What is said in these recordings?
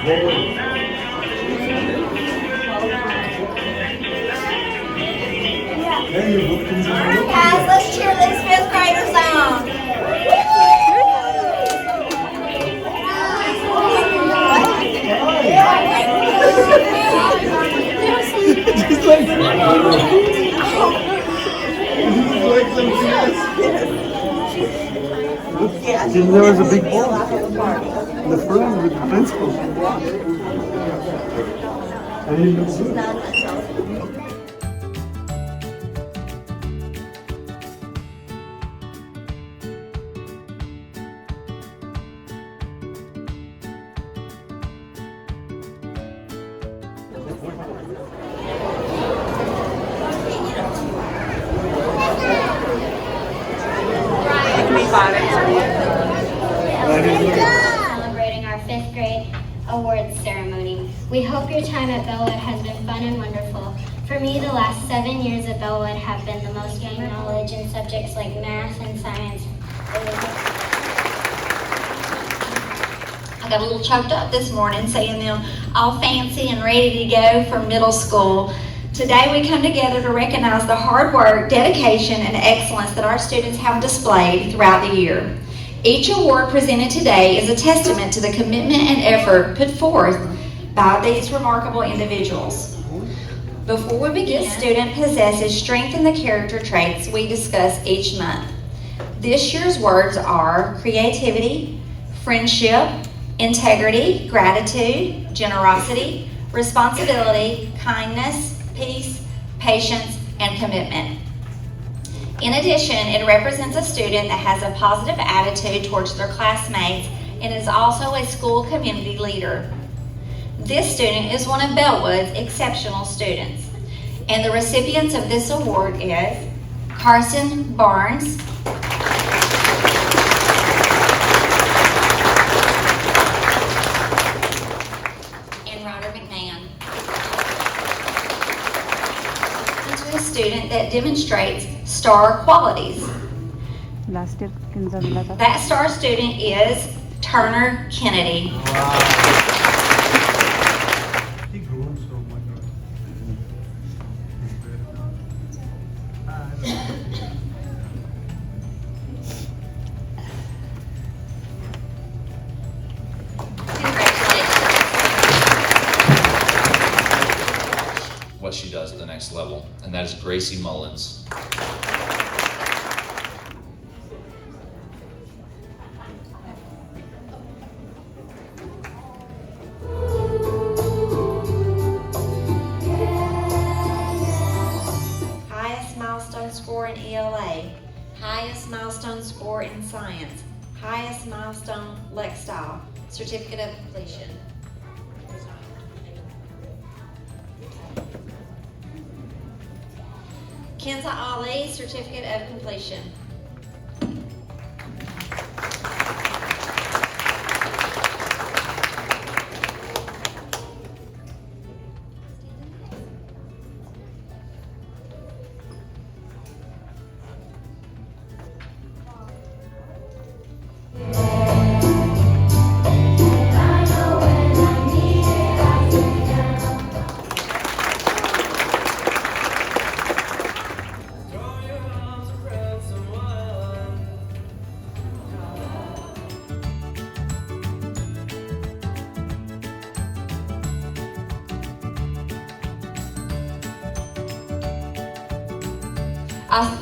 Guys, let's cheer this fifth graders on. Just like some kids. Didn't there was a big ball in the front with the principal. I didn't see it. Celebrating our fifth grade awards ceremony. We hope your time at Bellwood has been fun and wonderful. For me, the last 7 years at Bellwood have been the most gained knowledge in subjects like math and science. I got a little choked up this morning seeing them all fancy and ready to go for middle school. Today we come together to recognize the hard work, dedication, and excellence that our students have displayed throughout the year. Each award presented today is a testament to the commitment and effort put forth by these remarkable individuals. Before we begin, each student possesses strength in the character traits we discuss each month. This year's words are creativity, friendship, integrity, gratitude, generosity, responsibility, kindness, peace, patience, and commitment. In addition, it represents a student that has a positive attitude towards their classmates and is also a school community leader. This student is one of Bellwood's exceptional students, and the recipients of this award is Carson Barnes, and Ryder McMahon. To a student that demonstrates star qualities. Last year किनचा दिला था? That star student is Turner Kennedy. He grew so much. What she does at the next level, and that is Gracie Mullins. Highest milestone score in ELA, highest milestone score in science, highest milestone Lexile, certificate of completion. Kenza Ali, certificate of completion.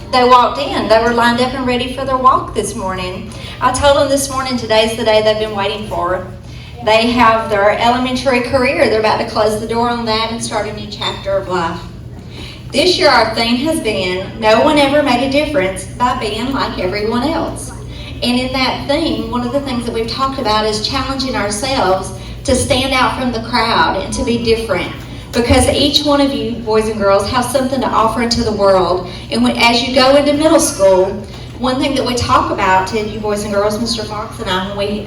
They walked in, they were lined up and ready for their walk this morning. I told them this morning today's the day they've been waiting for. They have their elementary career, they're about to close the door on that and start a new chapter of life. This year our theme has been, no one ever made a difference by being like everyone else. And in that theme, one of the things that we've talked about is challenging ourselves to stand out from the crowd and to be different. Because each one of you, boys and girls, have something to offer into the world. And as you go into middle school, one thing that we talk about to you boys and girls, Mr. Fox and I, when we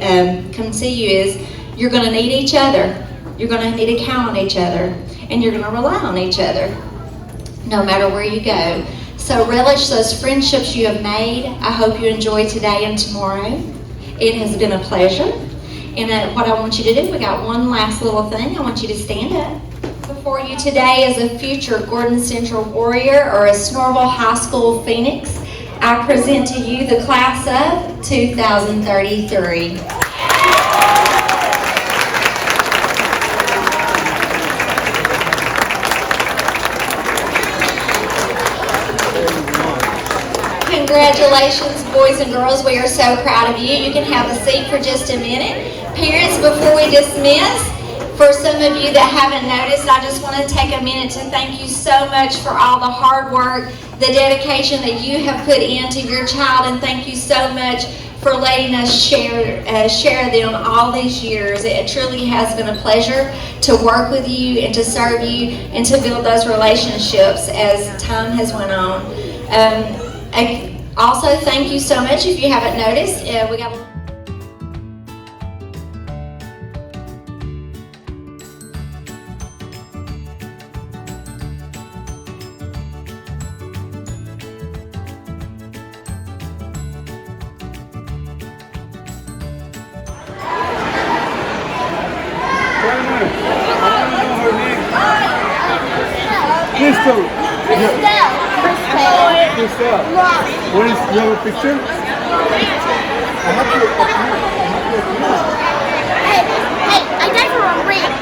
come see you is you're going to need each other. You're going to need to count on each other. And you're going to rely on each other, no matter where you go. So relish those friendships you have made. I hope you enjoy today and tomorrow. It has been a pleasure. And what I want you to do, we got one last little thing. I want you to stand up. Before you today is a future Gordon Central Warrior or a Snorville High School Phoenix. I present to you the class of 2033. Congratulations, boys and girls. We are so proud of you. You can have a seat for just a minute. Parents, before we dismiss, for some of you that haven't noticed, I just want to take a minute to thank you so much for all the hard work, the dedication that you have put into your child, and thank you so much for letting us share them all these years. It truly has been a pleasure to work with you and to serve you and to build those relationships as time has went on. Also, thank you so much. If you haven't noticed, we got Crystal. Crystal. What is, you have a picture? Hey, I gave her a ring.